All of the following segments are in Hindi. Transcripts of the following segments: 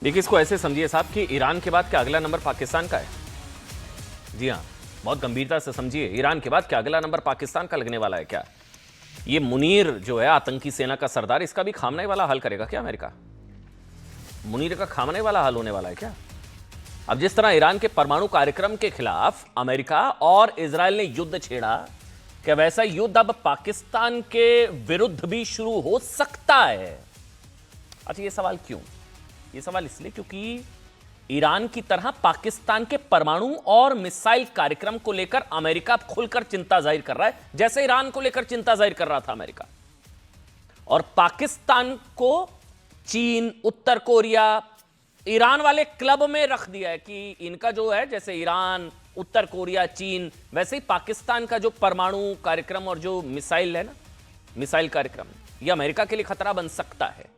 देखिए, इसको ऐसे समझिए साहब कि ईरान के बाद क्या अगला नंबर पाकिस्तान का है। जी हाँ, बहुत गंभीरता से समझिए, ईरान के बाद क्या अगला नंबर पाकिस्तान का लगने वाला है क्या? ये मुनीर जो है आतंकी सेना का सरदार, इसका भी खामने वाला हल करेगा क्या अमेरिका? मुनीर का खामने वाला हल होने वाला है क्या? अब जिस तरह ईरान के परमाणु कार्यक्रम के खिलाफ अमेरिका और इजरायल ने युद्ध छेड़ा, क्या वैसा युद्ध अब पाकिस्तान के विरुद्ध भी शुरू हो सकता है? अच्छा, ये सवाल क्यों? ये सवाल इसलिए क्योंकि ईरान की तरह पाकिस्तान के परमाणु और मिसाइल कार्यक्रम को लेकर अमेरिका खुलकर चिंता जाहिर कर रहा है, जैसे ईरान को लेकर चिंता जाहिर कर रहा था अमेरिका। और पाकिस्तान को चीन, उत्तर कोरिया, ईरान वाले क्लब में रख दिया है कि इनका जो है, जैसे ईरान, उत्तर कोरिया, चीन, वैसे ही पाकिस्तान का जो परमाणु कार्यक्रम और जो मिसाइल है ना, मिसाइल कार्यक्रम, यह अमेरिका के लिए खतरा बन सकता है।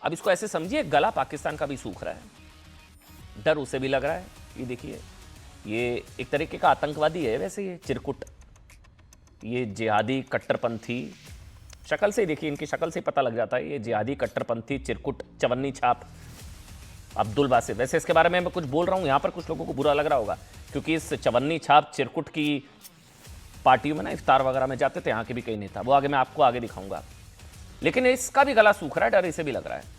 अब इसको ऐसे समझिए, गला पाकिस्तान का भी सूख रहा है, डर उसे भी लग रहा है। ये देखिए, ये एक तरीके का आतंकवादी है वैसे, ये चिरकुट, ये जिहादी कट्टरपंथी, शक्ल से ही देखिए, इनकी शक्ल से पता लग जाता है, ये जिहादी कट्टरपंथी चिरकुट चवन्नी छाप अब्दुल बासित। वैसे इसके बारे में मैं कुछ बोल रहा हूं, यहां पर कुछ लोगों को बुरा लग रहा होगा, क्योंकि इस चवन्नी छाप चिरकुट की पार्टियों में ना इफ्तार वगैरह में जाते थे यहाँ के भी कई नेता, वो आगे मैं आपको आगे दिखाऊंगा। लेकिन इसका भी गला सूख रहा है, डर इसे भी लग रहा है।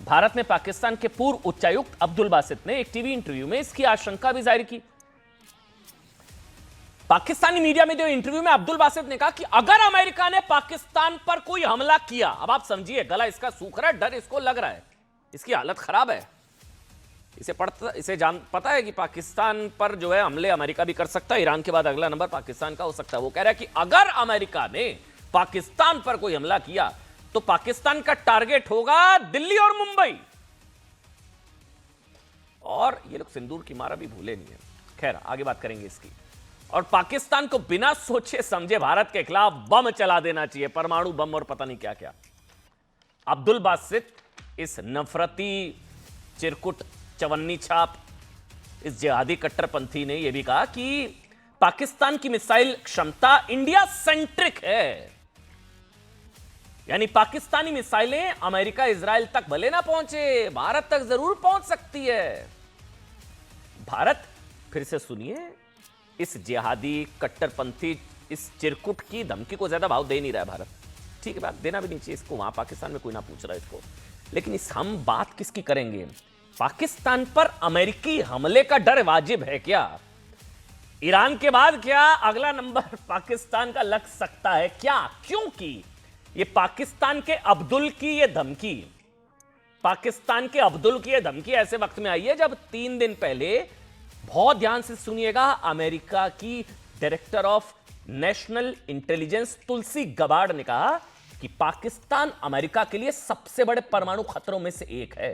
भारत में पाकिस्तान के पूर्व उच्चायुक्त अब्दुल बासित ने एक टीवी इंटरव्यू में इसकी आशंका भी जाहिर की। पाकिस्तानी मीडिया में जो इंटरव्यू में अब्दुल बासित ने कहा कि अगर अमेरिका ने पाकिस्तान पर कोई हमला किया, अब आप समझिए, गला इसका सूख रहा है, डर इसको लग रहा है, इसकी हालत खराब है। इसे पता है कि पाकिस्तान पर जो है हमले अमेरिका भी कर सकता है, ईरान के बाद अगला नंबर पाकिस्तान का हो सकता है। वो कह रहा है कि अगर अमेरिका ने पाकिस्तान पर कोई हमला किया तो पाकिस्तान का टारगेट होगा दिल्ली और मुंबई। और ये लोग सिंदूर की मारा भी भूले नहीं है। खैर, आगे बात करेंगे इसकी। और पाकिस्तान को बिना सोचे समझे भारत के खिलाफ बम चला देना चाहिए, परमाणु बम और पता नहीं क्या क्या। अब्दुल बासित, इस नफरती चिरकुट चवन्नी छाप, इस जिहादी कट्टरपंथी ने यह भी कहा कि पाकिस्तान की मिसाइल क्षमता इंडिया सेंट्रिक है, यानी पाकिस्तानी मिसाइलें अमेरिका इजराइल तक भले ना पहुंचे, भारत तक जरूर पहुंच सकती है। भारत, फिर से सुनिए, इस जिहादी कट्टरपंथी, इस चिरकुट की धमकी को ज्यादा भाव दे नहीं रहा है भारत। ठीक है, बात देना भी नहीं चाहिए इसको, वहां पाकिस्तान में कोई ना पूछ रहा है इसको। लेकिन हम बात किसकी करेंगे? पाकिस्तान पर अमेरिकी हमले का डर वाजिब है क्या? ईरान के बाद क्या अगला नंबर पाकिस्तान का लग सकता है क्या? क्योंकि ये पाकिस्तान के अब्दुल की ये धमकी, पाकिस्तान के अब्दुल की ये धमकी ऐसे वक्त में आई है जब 3 दिन पहले, बहुत ध्यान से सुनिएगा, अमेरिका की director of national intelligence Tulsi Gabbard ने कहा कि पाकिस्तान अमेरिका के लिए सबसे बड़े परमाणु खतरों में से एक है।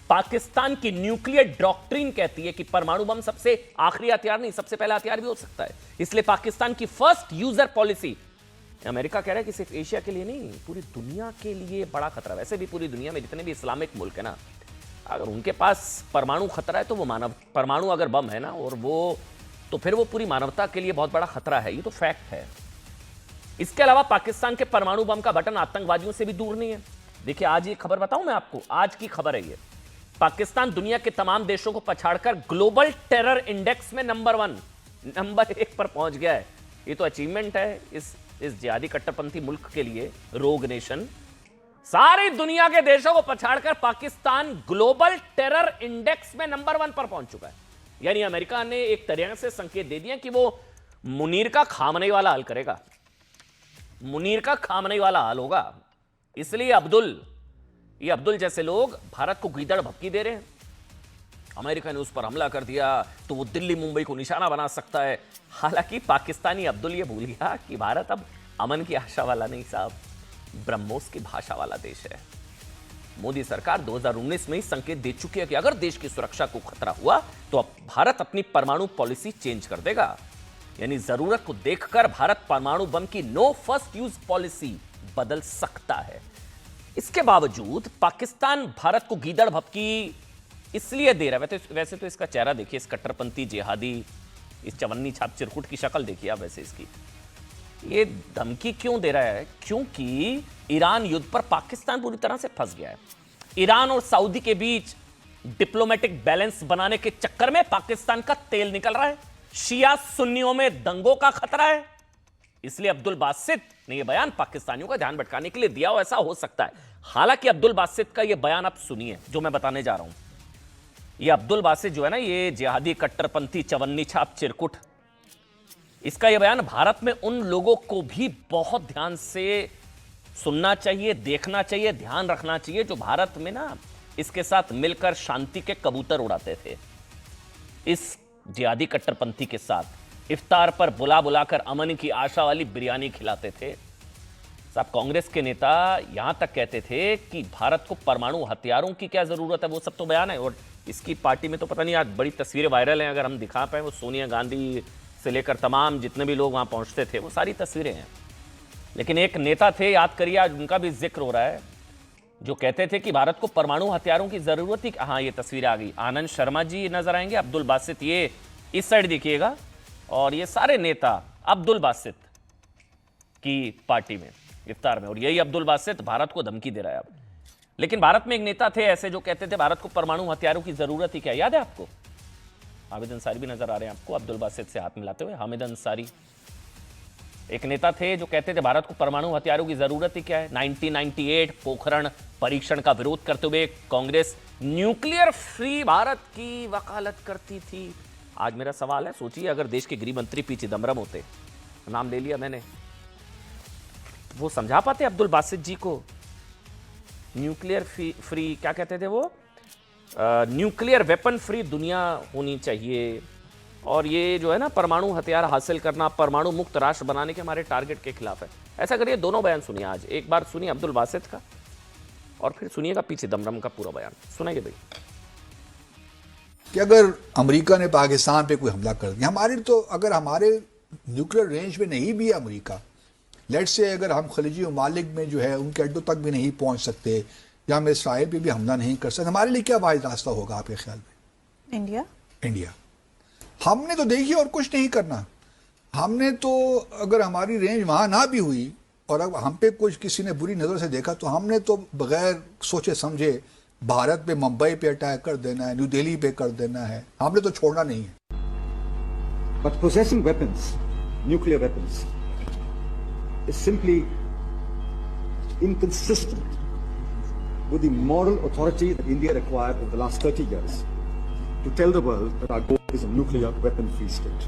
पाकिस्तान की न्यूक्लियर डॉक्ट्रिन कहती है कि परमाणु बम सबसे आखिरी हथियार नहीं, सबसे पहला हथियार भी हो सकता है। इसलिए पाकिस्तान की फर्स्ट यूजर पॉलिसी, अमेरिका कह रहा है कि सिर्फ एशिया के लिए नहीं, पूरी दुनिया के लिए बड़ा खतरा। वैसे भी पूरी दुनिया में जितने भी इस्लामिक मुल्क है ना, अगर उनके पास परमाणु खतरा है तो वो परमाणु अगर बम है ना, और वो तो फिर वो पूरी मानवता के लिए बहुत बड़ा खतरा है, ये तो फैक्ट है। इसके अलावा पाकिस्तान के परमाणु बम का बटन आतंकवादियों से भी दूर नहीं है। देखिए, आज ये खबर बताऊं मैं आपको, आज की खबर है ये। पाकिस्तान दुनिया के तमाम देशों को पछाड़कर ग्लोबल टेरर इंडेक्स में नंबर 1 पर पहुंच गया है। ये तो अचीवमेंट है इस जिहादी कट्टरपंथी मुल्क के लिए, रोग नेशन। सारी दुनिया के देशों को पछाड़कर पाकिस्तान ग्लोबल टेरर इंडेक्स में नंबर 1 पर पहुंच चुका है। यानी अमेरिका ने एक तरह से संकेत दे दिया कि वो मुनीर का खामने वाला हल करेगा, मुनीर का खामने वाला हल होगा। इसलिए ये अब्दुल जैसे लोग भारत को गीदड़ भपकी दे रहे हैं। अमेरिका ने उस पर हमला कर दिया तो वो दिल्ली मुंबई को निशाना बना सकता है। हालांकि पाकिस्तानी अब्दुल ये भूल गया कि भारत अब अमन की आशा वाला नहीं साहब, ब्रह्मोस की भाषा वाला देश है। मोदी सरकार 2019 में ही संकेत दे चुकी है कि अगर देश की सुरक्षा को खतरा हुआ तो अब भारत अपनी परमाणु पॉलिसी चेंज कर देगा। यानी जरूरत को देखकर भारत परमाणु बम की नो फर्स्ट यूज पॉलिसी बदल सकता है। इसके बावजूद पाकिस्तान भारत को गीदड़ भपकी इसलिए दे रहा है। वैसे तो इसका चेहरा देखिए, इस कट्टरपंथी जिहादी, इस चवन्नी छाप चिरकुट की शक्ल देखिए आप, वैसे इसकी ये धमकी क्यों दे रहा है? क्योंकि ईरान युद्ध पर पाकिस्तान पूरी तरह से फंस गया है। ईरान और सऊदी के बीच डिप्लोमेटिक बैलेंस बनाने के चक्कर में पाकिस्तान का तेल निकल रहा है। शिया सुन्नियों में दंगों का खतरा है। इसलिए अब्दुल बासित ने यह बयान पाकिस्तानियों का ध्यान भटकाने के लिए दिया, और ऐसा हो सकता है। हालांकि अब्दुल बासित का यह बयान आप सुनिए जो मैं बताने जा रहा हूं। यह अब्दुल बासित जो है ना, ये जिहादी कट्टरपंथी चवन्नी छाप चिरकुट, इसका यह बयान भारत में उन लोगों को भी बहुत ध्यान से सुनना चाहिए, देखना चाहिए, ध्यान रखना चाहिए जो भारत में ना इसके साथ मिलकर शांति के कबूतर उड़ाते थे। इस जिहादी कट्टरपंथी के साथ इफ्तार पर बुला बुलाकर अमन की आशा वाली बिरयानी खिलाते थे। साहब, कांग्रेस के नेता यहां तक कहते थे कि भारत को परमाणु हथियारों की क्या जरूरत है, वो सब तो बयान है। और इसकी पार्टी में तो पता नहीं, आज बड़ी तस्वीरें वायरल हैं, अगर हम दिखा पाए, वो सोनिया गांधी से लेकर तमाम जितने भी लोग वहां पहुंचते थे वो सारी तस्वीरें हैं। लेकिन एक नेता थे, याद करिए, आज उनका भी जिक्र हो रहा है, जो कहते थे कि भारत को परमाणु हथियारों की जरूरत ही। हाँ, ये तस्वीर आ गई। आनंद शर्मा जी नजर आएंगे, अब्दुल बासित ये इस साइड देखिएगा, और ये सारे नेता अब्दुल बासित की पार्टी में इफ्तार में, और यही अब्दुल बासित भारत को धमकी दे रहा है अब। लेकिन भारत में एक नेता थे ऐसे जो कहते थे भारत को परमाणु हथियारों की जरूरत ही क्या। याद है आपको? हामिद अंसारी भी नजर आ रहे हैं आपको अब्दुल बासित से हाथ मिलाते हुए। हामिद अंसारी एक नेता थे जो कहते थे भारत को परमाणु हथियारों की जरूरत ही क्या है। 1998 पोखरण परीक्षण का विरोध करते हुए कांग्रेस न्यूक्लियर फ्री भारत की वकालत करती थी। आज मेरा सवाल है, सोचिए अगर देश के गृह मंत्री पी चिदम्बरम होते, नाम ले लिया मैंने, वो समझा पाते अब्दुल बासित जी को न्यूक्लियर फ्री क्या कहते थे वो, न्यूक्लियर वेपन फ्री दुनिया होनी चाहिए, और ये जो है ना परमाणु हथियार हासिल करना, परमाणु मुक्त राष्ट्र बनाने के हमारे टारगेट के खिलाफ है। ऐसा करिए, दोनों बयान सुनिए आज। एक बार सुनिए अब्दुल बासित का और फिर सुनिएगा पी चिदम्बरम का पूरा बयान। सुनाइए भाई। कि अगर अमेरिका ने पाकिस्तान पे कोई हमला कर दिया, हमारे तो अगर हमारे न्यूक्लियर रेंज में नहीं भी है अमेरिका, लेट्स से अगर हम खलीजी ममालिक में जो है उनके अड्डों तक भी नहीं पहुंच सकते, या हम इसराइल पे भी हमला नहीं कर सकते, हमारे लिए क्या वाहिद रास्ता होगा आपके ख्याल में? इंडिया। हमने तो देखिए और कुछ नहीं करना। हमने तो अगर हमारी रेंज वहां ना भी हुई और अब हम पे कुछ किसी ने बुरी नजर से देखा, तो हमने तो बगैर सोचे समझे भारत पे, मुंबई पे अटैक कर देना है, न्यू दिल्ली पे कर देना है, हमने तो छोड़ना नहीं है। But possessing weapons, nuclear weapons, is simply inconsistent with the moral authority that India acquired over the last 30 years to tell the world that our goal is a nuclear weapon-free state.